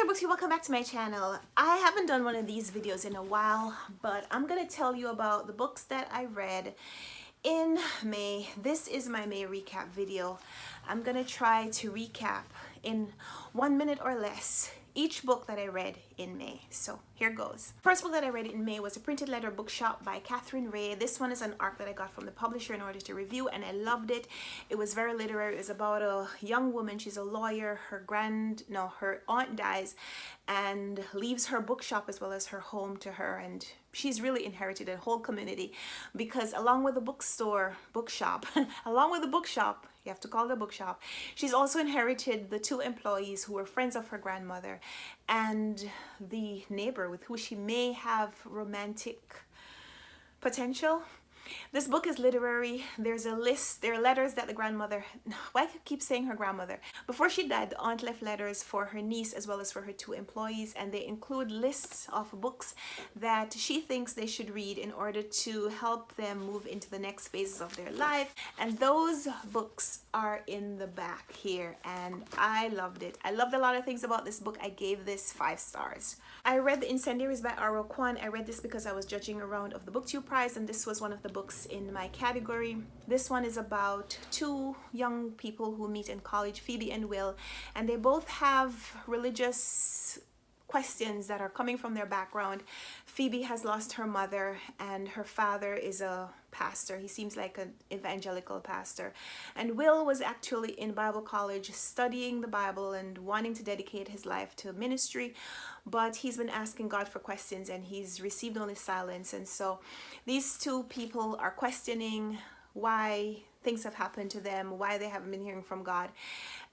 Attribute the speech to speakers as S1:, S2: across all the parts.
S1: there, Booktube, welcome back to my channel. I haven't done one of these videos in a while, but I'm gonna tell you about the books that I read in May. This is my May recap video. I'm gonna try to recap in 1 minute or less each book that I read in May. So here goes. First book that I read in May was A Printed Letter Bookshop by Catherine Ray. This one is an arc that I got from the publisher in order to review, and I loved it. It was very literary. It was about a young woman. She's a lawyer. Her aunt dies and leaves her bookshop as well as her home to her, and she's really inherited a whole community because along with the bookshop, you have to call it a bookshop, she's also inherited the two employees who were friends of her grandmother and the neighbor with who she may have romantic potential. This book is literary. There's a list, there are letters that the grandmother, why do I keep saying her grandmother? Before she died, the aunt left letters for her niece as well as for her two employees, and they include lists of books that she thinks they should read in order to help them move into the next phases of their life. And those books are in the back here, and I loved it. I loved a lot of things about this book. I gave this 5 stars. I read The Incendiaries by R.O. Kwan. I read this because I was judging a round of the Booktube prize, and this was one of the books in my category. This one is about 2 young people who meet in college, Phoebe and Will, and they both have religious questions that are coming from their background. Phoebe has lost her mother, and her father is a pastor. He seems like an evangelical pastor. And Will was actually in Bible college studying the Bible and wanting to dedicate his life to ministry, but he's been asking God for questions and he's received only silence. And so these 2 people are questioning why things have happened to them, why they haven't been hearing from God.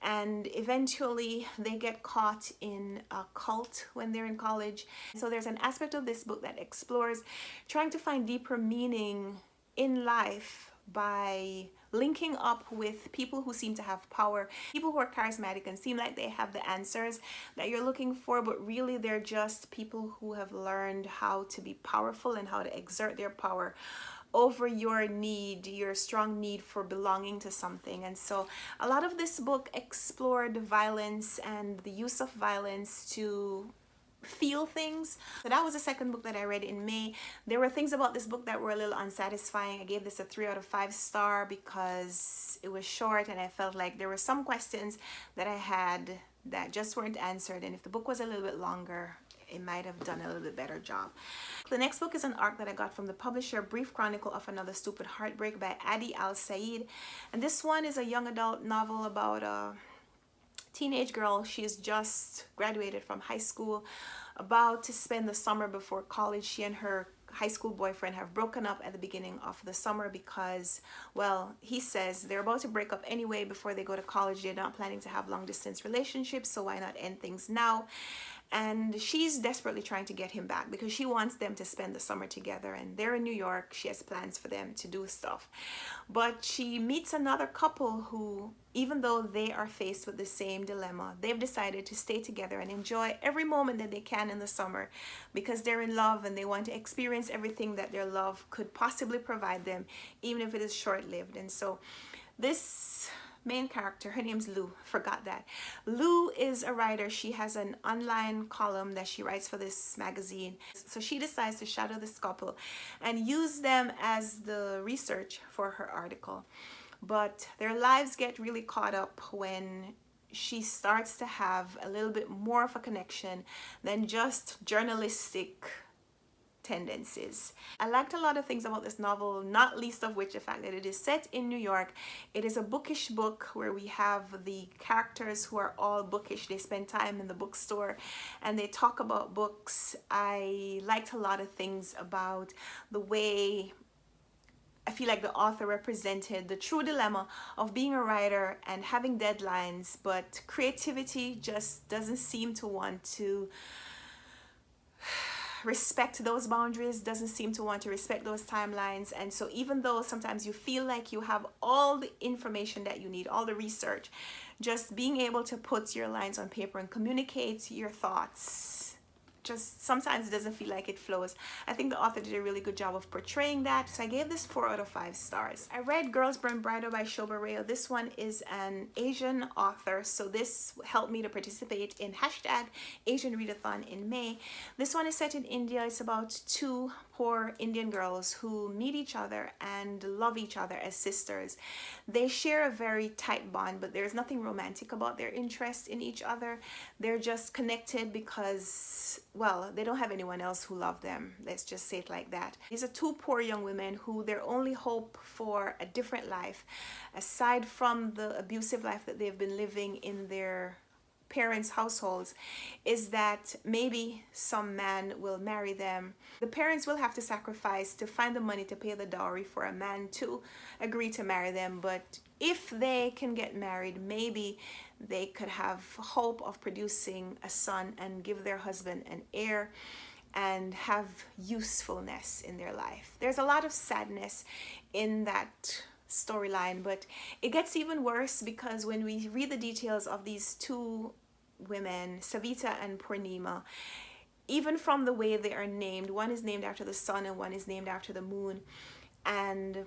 S1: And eventually they get caught in a cult when they're in college. So there's an aspect of this book that explores trying to find deeper meaning in life by linking up with people who seem to have power, people who are charismatic and seem like they have the answers that you're looking for, but really they're just people who have learned how to be powerful and how to exert their power over your strong need for belonging to something. And so a lot of this book explored violence and the use of violence to feel things. So that was the second book that I read in May. There were things about this book that were a little unsatisfying. I gave this a 3 out of 5 star because it was short and I felt like there were some questions that I had that just weren't answered, and if the book was a little bit longer, it might have done a little bit better job. The next book is an arc that I got from the publisher, Brief Chronicle of Another Stupid Heartbreak by Adi Al-Said. And this one is a young adult novel about a teenage girl. She has just graduated from high school, about to spend the summer before college. She and her high school boyfriend have broken up at the beginning of the summer because, well, he says they're about to break up anyway before they go to college. They're not planning to have long distance relationships, so why not end things now? And she's desperately trying to get him back because she wants them to spend the summer together, and they're in New York. She has plans for them to do stuff. But she meets another couple who, even though they are faced with the same dilemma, they've decided to stay together and enjoy every moment that they can in the summer because they're in love and they want to experience everything that their love could possibly provide them, even if it is short-lived. And so this main character, her name's Lou, forgot that. Lou is a writer. She has an online column that she writes for this magazine. So she decides to shadow this couple and use them as the research for her article. But their lives get really caught up when she starts to have a little bit more of a connection than just journalistic tendencies. I liked a lot of things about this novel, not least of which the fact that it is set in New York. It is a bookish book where we have the characters who are all bookish. They spend time in the bookstore and they talk about books. I liked a lot of things about the way I feel like the author represented the true dilemma of being a writer and having deadlines, but creativity just doesn't seem to want to respect those boundaries, doesn't seem to want to respect those timelines. And so even though sometimes you feel like you have all the information that you need, all the research, just being able to put your lines on paper and communicate your thoughts just sometimes it doesn't feel like it flows. I think the author did a really good job of portraying that, so I gave this 4 out of 5 stars. I read Girls Burn Brighter by Shoba Rao. This one is an Asian author, so this helped me to participate in hashtag Asian Readathon in May. This one is set in India. It's about 2 poor Indian girls who meet each other and love each other as sisters. They share a very tight bond, but there's nothing romantic about their interest in each other. They're just connected because, well, they don't have anyone else who loves them. Let's just say it like that. These are 2 poor young women who their only hope for a different life, aside from the abusive life that they've been living in their parents' households, is that maybe some man will marry them. The parents will have to sacrifice to find the money to pay the dowry for a man to agree to marry them, but if they can get married, maybe they could have hope of producing a son and give their husband an heir and have usefulness in their life. There's a lot of sadness in that storyline, but it gets even worse because when we read the details of these 2 women, Savita and Purnima, even from the way they are named, one is named after the sun and one is named after the moon, and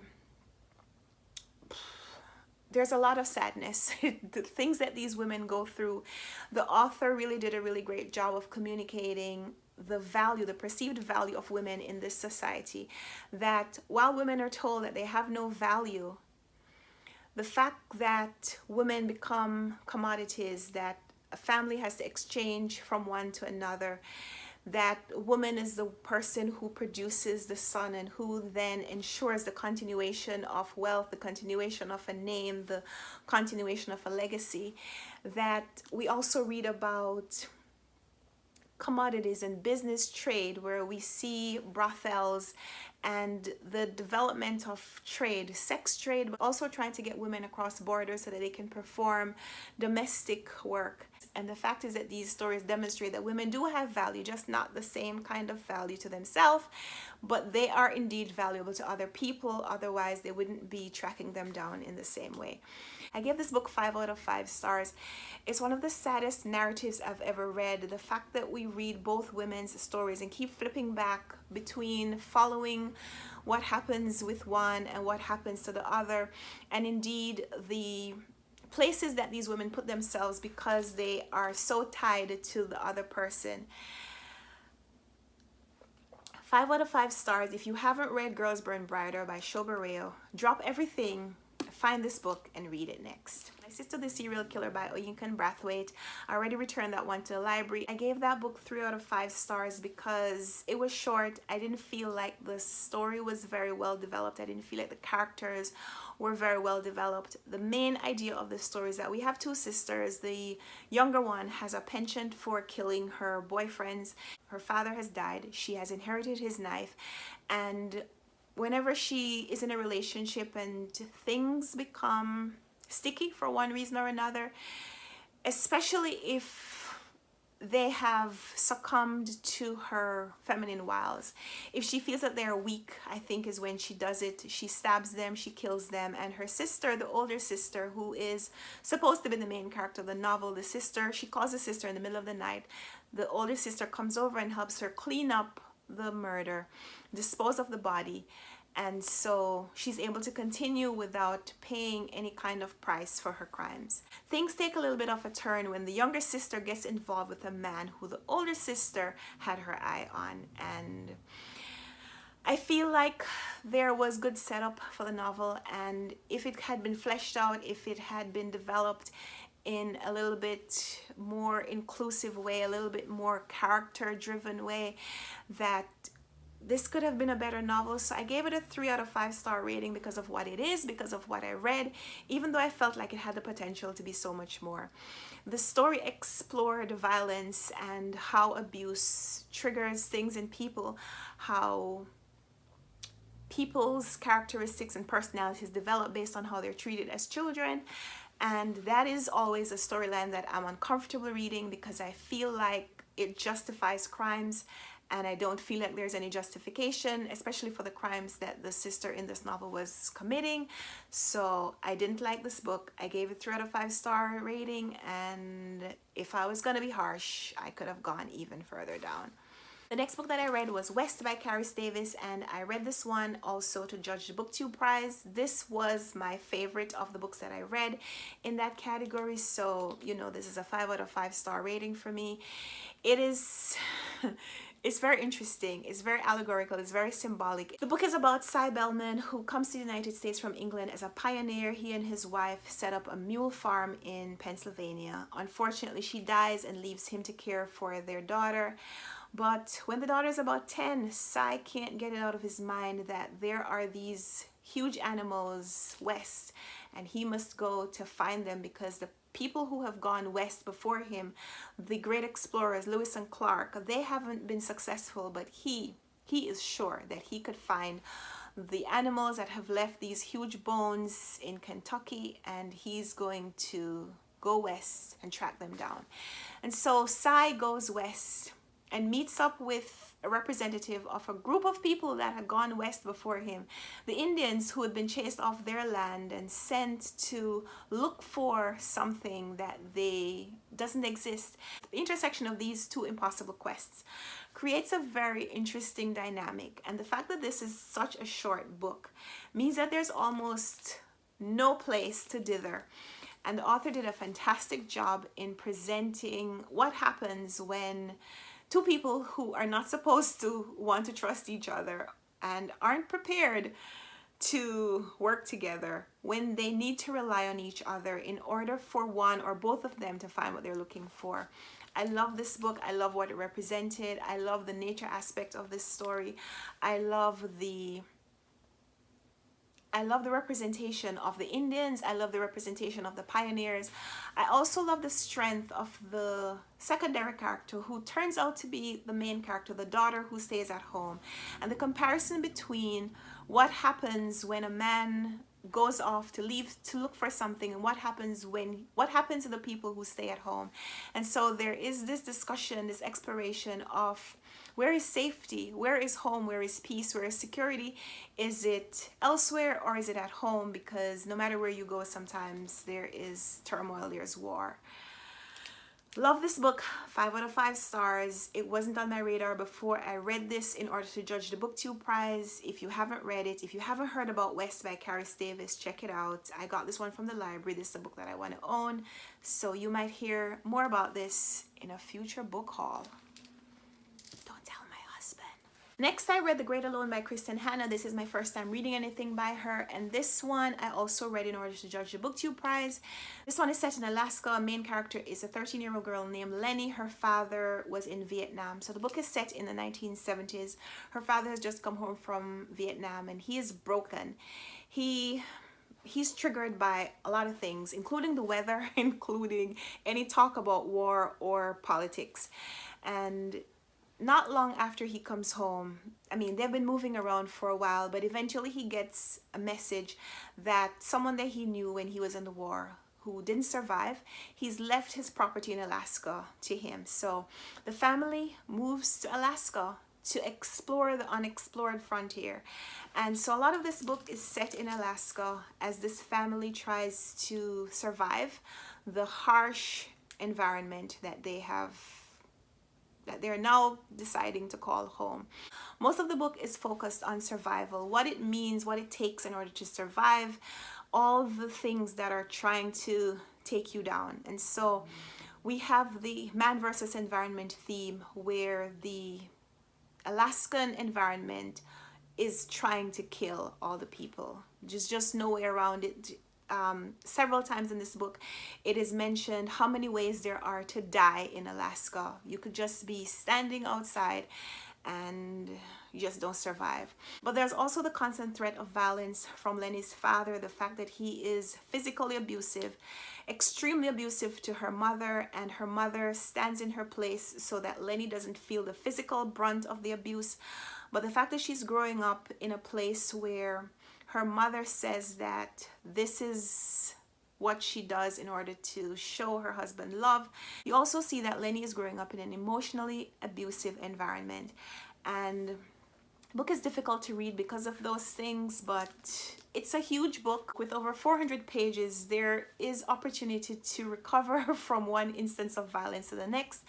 S1: there's a lot of sadness. The things that these women go through, the author really did a really great job of communicating the value, the perceived value of women in this society, that while women are told that they have no value, the fact that women become commodities, that a family has to exchange from one to another, that woman is the person who produces the son and who then ensures the continuation of wealth, the continuation of a name, the continuation of a legacy, that we also read about commodities and business trade, where we see brothels and the development of trade, sex trade, but also trying to get women across borders so that they can perform domestic work. And the fact is that these stories demonstrate that women do have value, just not the same kind of value to themselves, but they are indeed valuable to other people. Otherwise, they wouldn't be tracking them down in the same way. I gave this book 5 out of 5 stars. It's one of the saddest narratives I've ever read. The fact that we read both women's stories and keep flipping back between following what happens with one and what happens to the other, and indeed the places that these women put themselves because they are so tied to the other person. 5 out of 5 stars. If you haven't read Girls Burn Brighter by Shoba Rao, drop everything, find this book and read it next. My Sister the Serial Killer by Oyinkan Brathwaite. I already returned that one to the library. I gave that book 3 out of 5 stars because it was short. I didn't feel like the story was very well developed. I didn't feel like the characters were very well developed. The main idea of the story is that we have 2 sisters. The younger one has a penchant for killing her boyfriends. Her father has died. She has inherited his knife, and whenever she is in a relationship and things become sticky for one reason or another, especially if they have succumbed to her feminine wiles, if she feels that they're weak, I think is when she does it. She stabs them, she kills them, and her sister, the older sister, who is supposed to be the main character of the novel, the sister, she calls the sister in the middle of the night. The older sister comes over and helps her clean up the murder, dispose of the body, and so she's able to continue without paying any kind of price for her crimes. Things take a little bit of a turn when the younger sister gets involved with a man who the older sister had her eye on, and I feel like there was good setup for the novel, and if it had been fleshed out, if it had been developed in a little bit more inclusive way, a little bit more character driven way, that this could have been a better novel. So I gave it a 3 out of 5 star rating because of what it is, because of what I read, even though I felt like it had the potential to be so much more. The story explored violence and how abuse triggers things in people, how people's characteristics and personalities develop based on how they're treated as children, And that is always a storyline that I'm uncomfortable reading because I feel like it justifies crimes, and I don't feel like there's any justification, especially for the crimes that the sister in this novel was committing. So I didn't like this book. I gave it 3 out of 5 star rating, and if I was gonna be harsh, I could have gone even further down. The next book that I read was West by Carys Davis, and I read this one also to judge the Booktube prize. This was my favorite of the books that I read in that category, so you know this is a 5 out of 5 star rating for me. It is it's very interesting, it's very allegorical, it's very symbolic. The book is about Cy Bellman, who comes to the United States from England as a pioneer. He and his wife set up a mule farm in Pennsylvania. Unfortunately, she dies and leaves him to care for their daughter. But when the daughter is about 10, Cy can't get it out of his mind that there are these huge animals west, and he must go to find them because the people who have gone west before him, the great explorers Lewis and Clark, they haven't been successful, but he is sure that he could find the animals that have left these huge bones in Kentucky, and he's going to go west and track them down. And so Cy goes west and meets up with a representative of a group of people that had gone west before him, the Indians who had been chased off their land and sent to look for something that doesn't exist. The intersection of these two impossible quests creates a very interesting dynamic, and the fact that this is such a short book means that there's almost no place to dither. And the author did a fantastic job in presenting what happens when two people who are not supposed to want to trust each other and aren't prepared to work together, when they need to rely on each other in order for one or both of them to find what they're looking for. I love this book. I love what it represented. I love the nature aspect of this story. I love the representation of the Indians. I love the representation of the pioneers. I also love the strength of the secondary character, who turns out to be the main character, the daughter who stays at home, and the comparison between what happens when a man goes off to look for something, and what happens to the people who stay at home. And so there is this discussion, this exploration of where is safety, where is home, where is peace, where is security? Is it elsewhere or is it at home? Because no matter where you go, sometimes there is turmoil, there's war. Love this book, 5 out of 5 stars. It wasn't on my radar before I read this in order to judge the Booktube prize. If you haven't read it, if you haven't heard about West by Carys Davis, check it out. I got this one from the library. This is a book that I want to own. So you might hear more about this in a future book haul. Don't tell my husband. Next, I read The Great Alone by Kristen Hanna. This is my first time reading anything by her, and this one I also read in order to judge the Booktube prize. This one is set in Alaska. Main character is a 13-year-old girl named Lenny. Her father was in Vietnam. So the book is set in the 1970s. Her father has just come home from Vietnam, and he is broken. He's triggered by a lot of things, including the weather, including any talk about war or politics. And not long after he comes home, I mean, they've been moving around for a while, but eventually he gets a message that someone that he knew when he was in the war, who didn't survive, he's left his property in Alaska to him. So the family moves to Alaska to explore the unexplored frontier. And so a lot of this book is set in Alaska as this family tries to survive the harsh environment that they're now deciding to call home. Most of the book is focused on survival, what it means, what it takes in order to survive, all the things that are trying to take you down. And so we have the man versus environment theme, where the Alaskan environment is trying to kill all the people. There's just no way around it. Several times in this book it is mentioned how many ways there are to die in Alaska. You could just be standing outside and you just don't survive. But there's also the constant threat of violence from Lenny's father, the fact that he is physically abusive, extremely abusive to her mother, and her mother stands in her place so that Lenny doesn't feel the physical brunt of the abuse. But the fact that she's growing up in a place where her mother says that this is what she does in order to show her husband love. You also see that Lenny is growing up in an emotionally abusive environment, and the book is difficult to read because of those things, but it's a huge book with over 400 pages. There is opportunity to recover from one instance of violence to the next.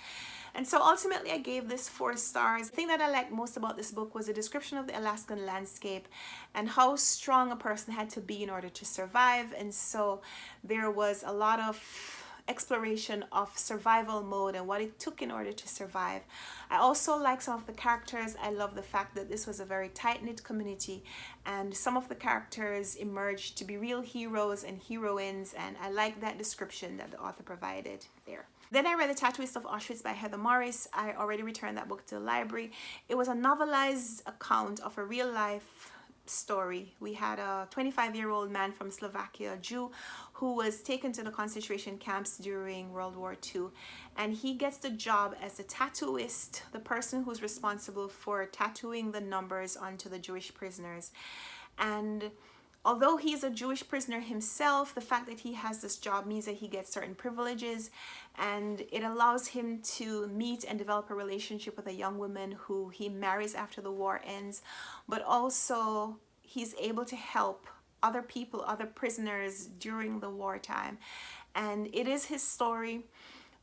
S1: And so ultimately I gave this 4 stars. The thing that I liked most about this book was the description of the Alaskan landscape and how strong a person had to be in order to survive. And so there was a lot of exploration of survival mode and what it took in order to survive. I also like some of the characters. I love the fact that this was a very tight-knit community, and some of the characters emerged to be real heroes and heroines, and I like that description that the author provided there. Then I read The Tattooist of Auschwitz by Heather Morris. I already returned that book to the library. It was a novelized account of a real-life story. We had a 25-year-old man from Slovakia, a Jew, who was taken to the concentration camps during World War II, and he gets the job as the tattooist, the person who's responsible for tattooing the numbers onto the Jewish prisoners. And although he's a Jewish prisoner himself, the fact that he has this job means that he gets certain privileges, and it allows him to meet and develop a relationship with a young woman who he marries after the war ends. But also he's able to help other people, other prisoners during the wartime. And it is his story,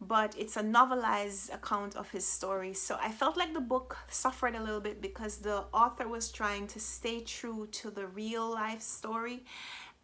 S1: but it's a novelized account of his story. So I felt like the book suffered a little bit because the author was trying to stay true to the real life story,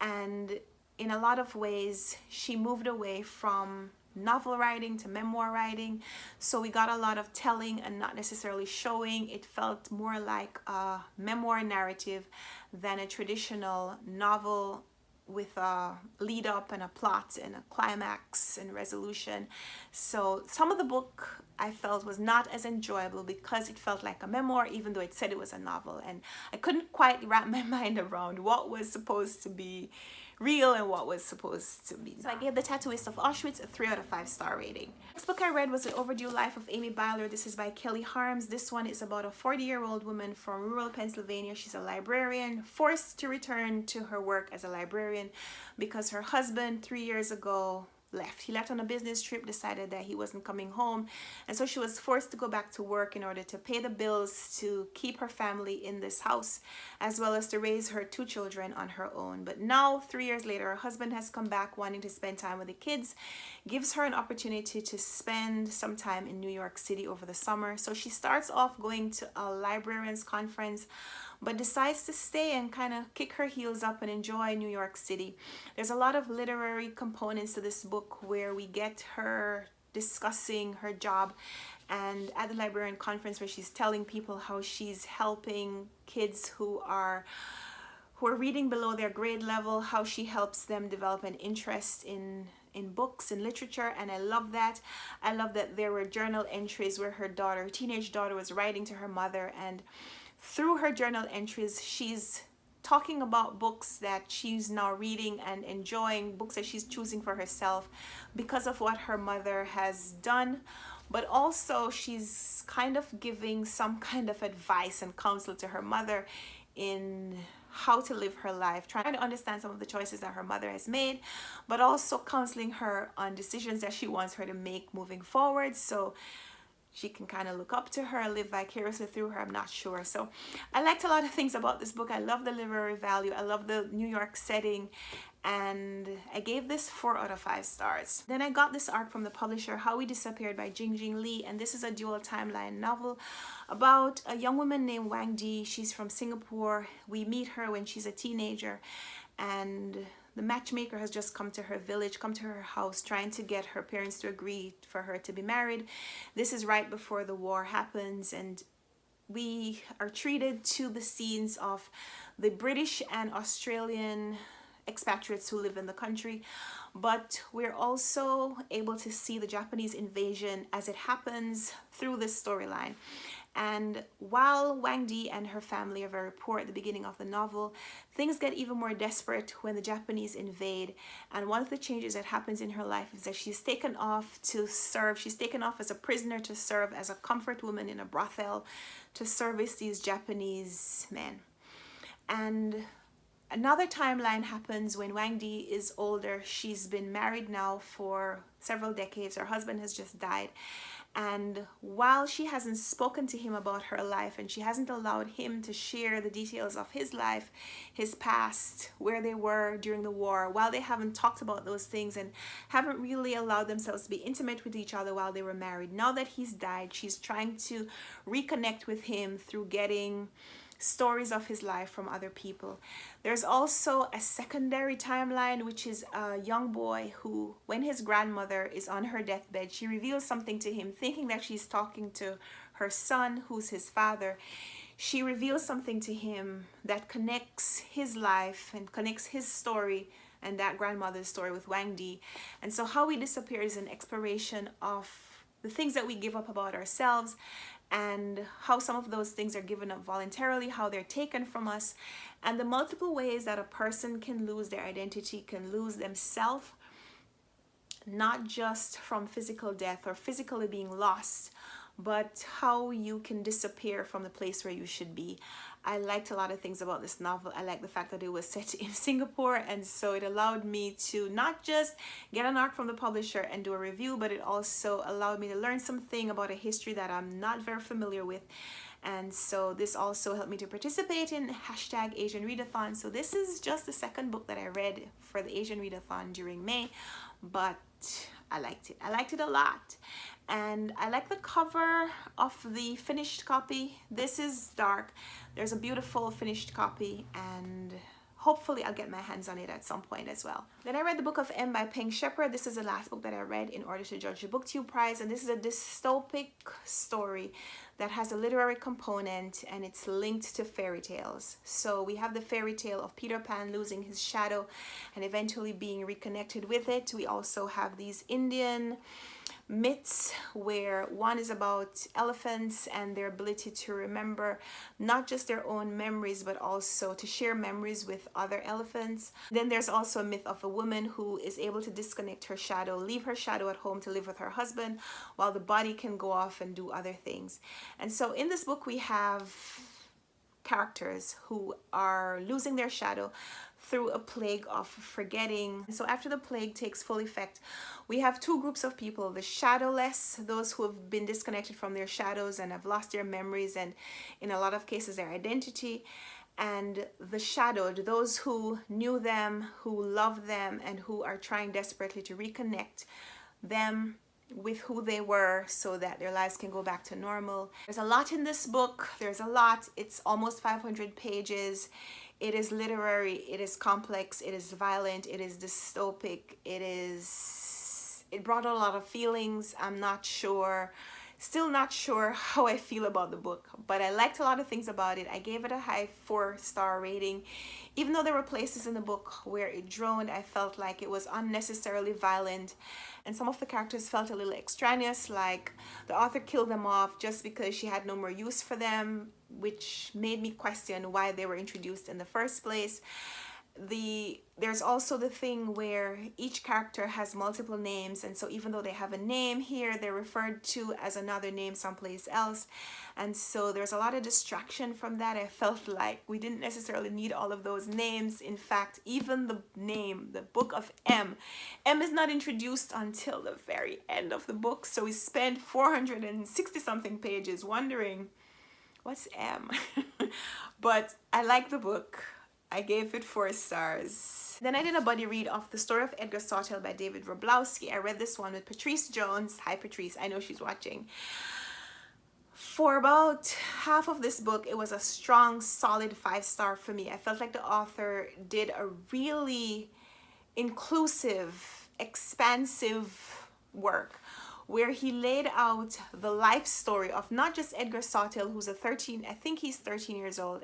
S1: and in a lot of ways she moved away from novel writing to memoir writing. So we got a lot of telling and not necessarily showing. It felt more like a memoir narrative than a traditional novel with a lead up and a plot and a climax and resolution. So some of the book I felt was not as enjoyable because it felt like a memoir, even though it said it was a novel, and I couldn't quite wrap my mind around what was supposed to be real and what was supposed to be. So I gave The Tattooist of Auschwitz a 3 out of 5 star rating. Next book I read was The Overdue Life of Amy Byler. This is by Kelly Harms. This one is about a 40-year-old woman from rural Pennsylvania. She's a librarian, forced to return to her work as a librarian because her husband 3 years ago left. He left on a business trip, decided that he wasn't coming home, and so she was forced to go back to work in order to pay the bills to keep her family in this house, as well as to raise her 2 children on her own. But now, 3 years later, her husband has come back wanting to spend time with the kids, gives her an opportunity to spend some time in New York City over the summer. So she starts off going to a librarian's conference, but decides to stay and kind of kick her heels up and enjoy New York City. There's a lot of literary components to this book where we get her discussing her job and at the librarian conference where she's telling people how she's helping kids who are reading below their grade level, how she helps them develop an interest in books and literature. And I love that. I love that there were journal entries where her teenage daughter was writing to her mother, and through her journal entries she's talking about books that she's now reading and enjoying, books that she's choosing for herself because of what her mother has done. But also she's kind of giving some kind of advice and counsel to her mother in how to live her life, trying to understand some of the choices that her mother has made, but also counseling her on decisions that she wants her to make moving forward, so she can kind of look up to her, live vicariously through her. I'm not sure. So I liked a lot of things about this book. I love the literary value. I love the New York setting. And I gave this 4 out of 5 stars. Then I got this arc from the publisher, How We Disappeared by Jingjing Lee. And this is a dual timeline novel about a young woman named Wang Di. She's from Singapore. We meet her when she's a teenager, and the matchmaker has just come to her village, come to her house, trying to get her parents to agree for her to be married. This is right before the war happens, and we are treated to the scenes of the British and Australian expatriates who live in the country, but we're also able to see the Japanese invasion as it happens through this storyline. And while Wang Di and her family are very poor at the beginning of the novel, things get even more desperate when the Japanese invade. And one of the changes that happens in her life is that she's taken off to serve. She's taken off as a prisoner to serve as a comfort woman in a brothel to service these Japanese men. And another timeline happens when Wang Di is older. She's been married now for several decades. Her husband has just died. And while she hasn't spoken to him about her life, and she hasn't allowed him to share the details of his life, his past, where they were during the war, while they haven't talked about those things and haven't really allowed themselves to be intimate with each other while they were married, now that he's died, she's trying to reconnect with him through getting stories of his life from other people. There's also a secondary timeline, which is a young boy who, when his grandmother is on her deathbed, she reveals something to him, thinking that she's talking to her son, who's his father. She reveals something to him that connects his life and connects his story and that grandmother's story with Wang Di. And so how he disappears is an exploration of the things that we give up about ourselves, and how some of those things are given up voluntarily, how they're taken from us, and the multiple ways that a person can lose their identity, can lose themselves, not just from physical death or physically being lost, but how you can disappear from the place where you should be. I liked a lot of things about this novel. I like the fact that it was set in Singapore, and so it allowed me to not just get an arc from the publisher and do a review, but it also allowed me to learn something about a history that I'm not very familiar with. And so this also helped me to participate in hashtag Asian Readathon. So this is just the second book that I read for the Asian Readathon during May, but I liked it. I liked it a lot. And I like the cover of the finished copy. This is dark. There's a beautiful finished copy, and hopefully I'll get my hands on it at some point as well. Then I read the Book of M by Peng Shepherd. This is the last book that I read in order to judge the Booktube prize, and this is a dystopic story that has a literary component, and it's linked to fairy tales. So we have the fairy tale of Peter Pan losing his shadow and eventually being reconnected with it. We also have these Indian myths where one is about elephants and their ability to remember not just their own memories, but also to share memories with other elephants. Then there's also a myth of a woman who is able to disconnect her shadow, leave her shadow at home to live with her husband, while the body can go off and do other things. And so in this book we have characters who are losing their shadow through a plague of forgetting. So after the plague takes full effect, we have two groups of people: the shadowless, those who have been disconnected from their shadows and have lost their memories and in a lot of cases their identity, and the shadowed, those who knew them, who loved them, and who are trying desperately to reconnect them with who they were so that their lives can go back to normal. There's a lot in this book. There's a lot. It's almost 500 pages. It is literary, it is complex, it is violent, it is dystopic, it brought a lot of feelings. I'm not sure, still not sure how I feel about the book, but I liked a lot of things about it. I gave it a high 4-star rating. Even though there were places in the book where it droned, I felt like it was unnecessarily violent, and some of the characters felt a little extraneous, like the author killed them off just because she had no more use for them, which made me question why they were introduced in the first place. There's also the thing where each character has multiple names, and so even though they have a name here, they're referred to as another name someplace else, and so there's a lot of distraction from that. I felt like we didn't necessarily need all of those names. In fact, even the name, the Book of M is not introduced until the very end of the book, so we spent 460 something pages wondering what's M. But I like the book. I gave it 4 stars. Then I did a buddy read of The Story of Edgar Sawtelle by David Wroblewski. I read this one with Patrice Jones. Hi Patrice, I know she's watching. For about half of this book, it was a strong, solid 5-star for me. I felt like the author did a really inclusive, expansive work where he laid out the life story of not just Edgar Sawtelle, who's I think he's 13 years old,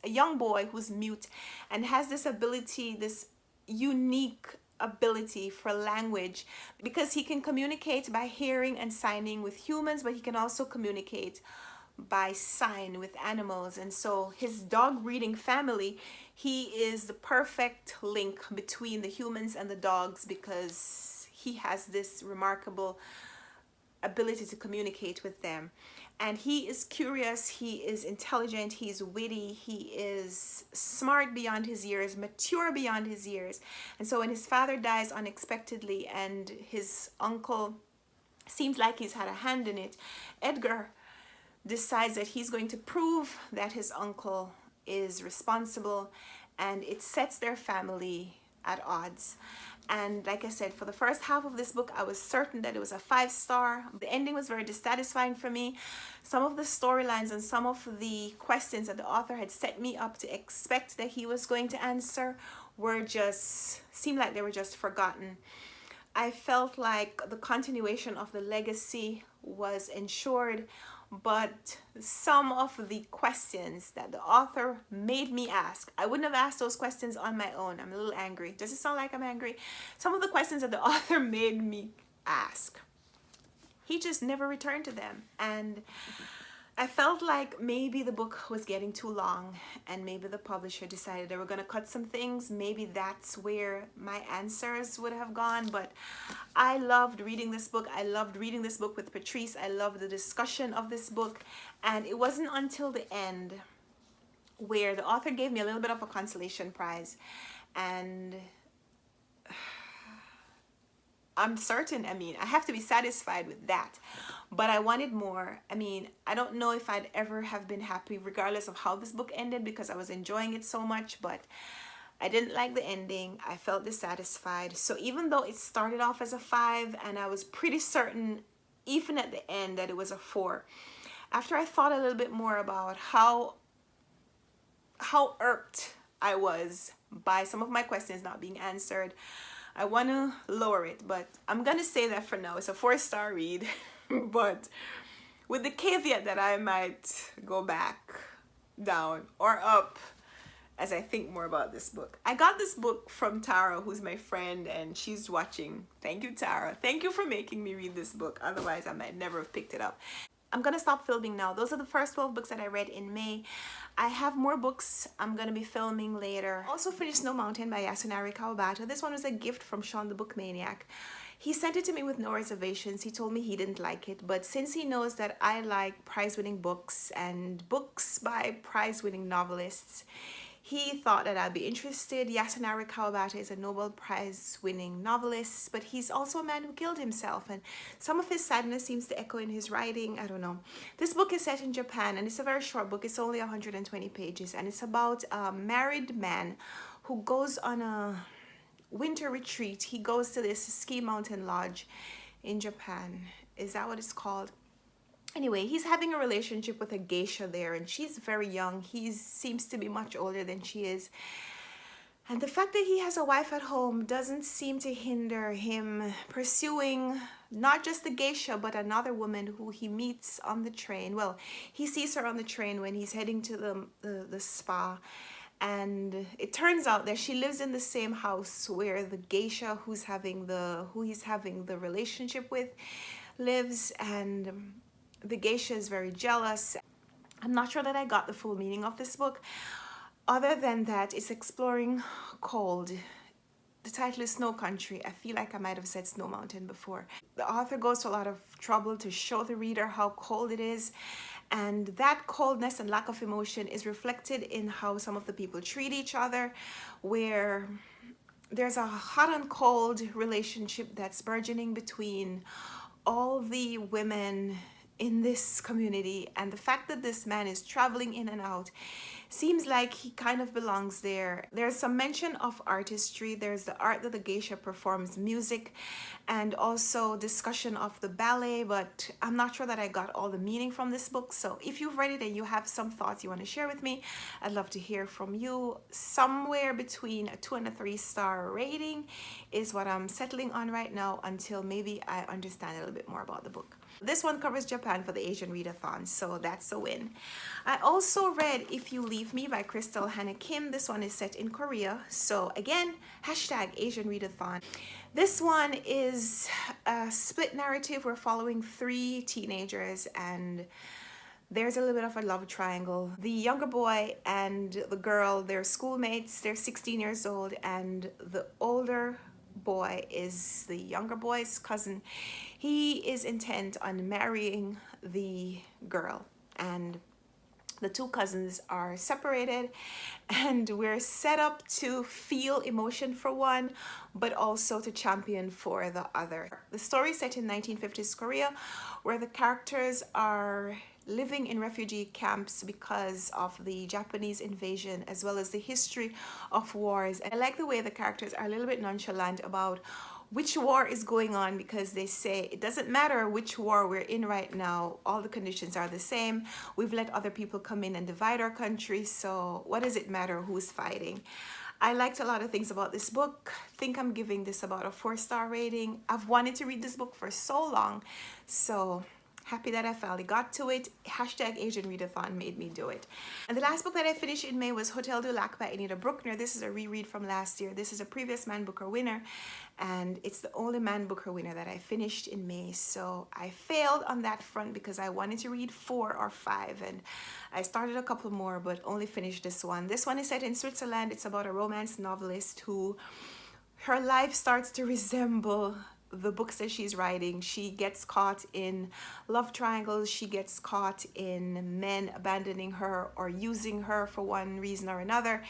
S1: a young boy who's mute and has this ability, this unique ability for language, because he can communicate by hearing and signing with humans, but he can also communicate by sign with animals. And so his dog breeding family, he is the perfect link between the humans and the dogs, because he has this remarkable ability to communicate with them. And he is curious, he is intelligent, he's witty, he is smart beyond his years, mature beyond his years. And so when his father dies unexpectedly and his uncle seems like he's had a hand in it, Edgar decides that he's going to prove that his uncle is responsible, and it sets their family at odds. And like I said, for the first half of this book, I was certain that it was a 5-star. The ending was very dissatisfying for me. Some of the storylines and some of the questions that the author had set me up to expect that he was going to answer were just, seemed like they were just forgotten. I felt like the continuation of the legacy was ensured, but some of the questions that the author made me ask, I wouldn't have asked those questions on my own. I'm a little angry. Does it sound like I'm angry? Some of the questions that the author made me ask, he just never returned to them. And I felt like maybe the book was getting too long, and maybe the publisher decided they were going to cut some things. Maybe that's where my answers would have gone. But I loved reading this book. I loved reading this book with Patrice. I loved the discussion of this book. And it wasn't until the end where the author gave me a little bit of a consolation prize. And I'm certain, I mean, I have to be satisfied with that, but I wanted more. I mean, I don't know if I'd ever have been happy regardless of how this book ended, because I was enjoying it so much, but I didn't like the ending. I felt dissatisfied. So even though it started off as a 5, and I was pretty certain even at the end that it was a 4, after I thought a little bit more about how irked I was by some of my questions not being answered, I want to lower it, but I'm going to say that for now it's a 4-star read, but with the caveat that I might go back, down, or up as I think more about this book. I got this book from Tara, who's my friend, and she's watching. Thank you, Tara. Thank you for making me read this book. Otherwise, I might never have picked it up. I'm going to stop filming now. Those are the first 12 books that I read in May. I have more books I'm going to be filming later. Also finished Snow Mountain by Yasunari Kawabata. This one was a gift from Sean the Book Maniac. He sent it to me with no reservations. He told me he didn't like it, but since he knows that I like prize-winning books and books by prize-winning novelists, he thought that I'd be interested. Yasunari Kawabata is a Nobel Prize-winning novelist, but he's also a man who killed himself, and some of his sadness seems to echo in his writing. I don't know. This book is set in Japan, and it's a very short book. It's only 120 pages, and it's about a married man who goes on a winter retreat. He goes to this ski mountain lodge in Japan. Is that what it's called? Anyway, he's having a relationship with a geisha there, and she's very young. He seems to be much older than she is. And the fact that he has a wife at home doesn't seem to hinder him pursuing not just the geisha, but another woman who he meets on the train. Well, he sees her on the train when he's heading to the spa. And it turns out that she lives in the same house where the geisha who he's having the relationship with lives, and the geisha is very jealous. I'm not sure that I got the full meaning of this book, other than that it's exploring cold. The title is Snow Country. I feel like I might have said Snow Mountain before. The author goes to a lot of trouble to show the reader how cold it is, and that coldness and lack of emotion is reflected in how some of the people treat each other, where there's a hot and cold relationship that's burgeoning between all the women in this community, and the fact that this man is traveling in and out seems like he kind of belongs there. There's some mention of artistry. There's the art that the geisha performs, music, and also discussion of the ballet, but I'm not sure that I got all the meaning from this book. So if you've read it and you have some thoughts you want to share with me, I'd love to hear from you. Somewhere between a 2 and a 3-star rating is what I'm settling on right now, until maybe I understand a little bit more about the book. This one covers Japan for the Asian Readathon, so that's a win. I also read If You Leave Me by Crystal Hannah Kim. This one is set in Korea, so again, hashtag Asian Readathon. This one is a split narrative. We're following 3 teenagers, and there's a little bit of a love triangle. The younger boy and the girl, they're schoolmates. They're 16 years old, and the older boy is the younger boy's cousin. He is intent on marrying the girl, and the two cousins are separated, and we're set up to feel emotion for one but also to champion for the other. The story is set in 1950s Korea, where the characters are living in refugee camps because of the Japanese invasion, as well as the history of wars. And I like the way the characters are a little bit nonchalant about which war is going on, because they say it doesn't matter which war we're in right now, all the conditions are the same. We've let other people come in and divide our country, so what does it matter who's fighting? I liked a lot of things about this book. I think I'm giving this about a 4-star rating. I've wanted to read this book for so long, so happy that I finally got to it. Hashtag Asian Readathon made me do it. And the last book that I finished in May was Hotel du Lac by Anita Bruckner. This is a reread from last year. This is a previous Man Booker winner, and it's the only Man Booker winner that I finished in May. So I failed on that front because I wanted to read 4 or 5, and I started a couple more but only finished this one. This one is set in Switzerland. It's about a romance novelist who, her life starts to resemble the books that she's writing. She gets caught in love triangles. She gets caught in men abandoning her or using her for one reason or another.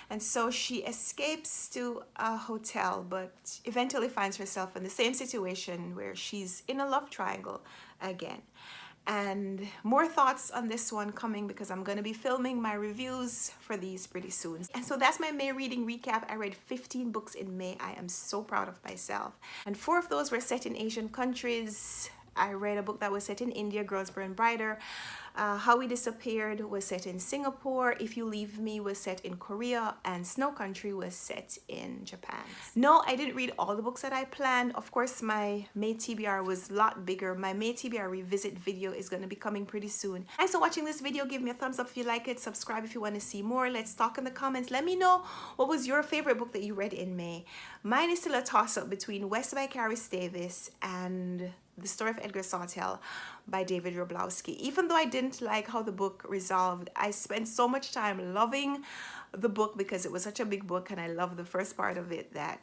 S1: And so she escapes to a hotel, but eventually finds herself in the same situation where she's in a love triangle again. And more thoughts on this one coming, because I'm going to be filming my reviews for these pretty soon. And so that's my May reading recap. I read 15 books in May. I am so proud of myself. And 4 of those were set in Asian countries. I read a book that was set in India, Girls Burn Brighter. How We Disappeared was set in Singapore. If You Leave Me was set in Korea. And Snow Country was set in Japan. No, I didn't read all the books that I planned. Of course, my May TBR was a lot bigger. My May TBR revisit video is going to be coming pretty soon. Thanks for watching this video. Give me a thumbs up if you like it. Subscribe if you want to see more. Let's talk in the comments. Let me know what was your favorite book that you read in May. Mine is still a toss-up between West by Caris Davis and The Story of Edgar Sawtelle by David Roblowski. Even though I didn't like how the book resolved, I spent so much time loving the book because it was such a big book and I loved the first part of it that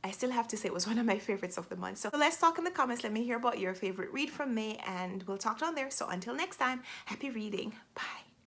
S1: I still have to say it was one of my favorites of the month. So let's talk in the comments. Let me hear about your favorite read from May, and we'll talk down there. So until next time, happy reading. Bye.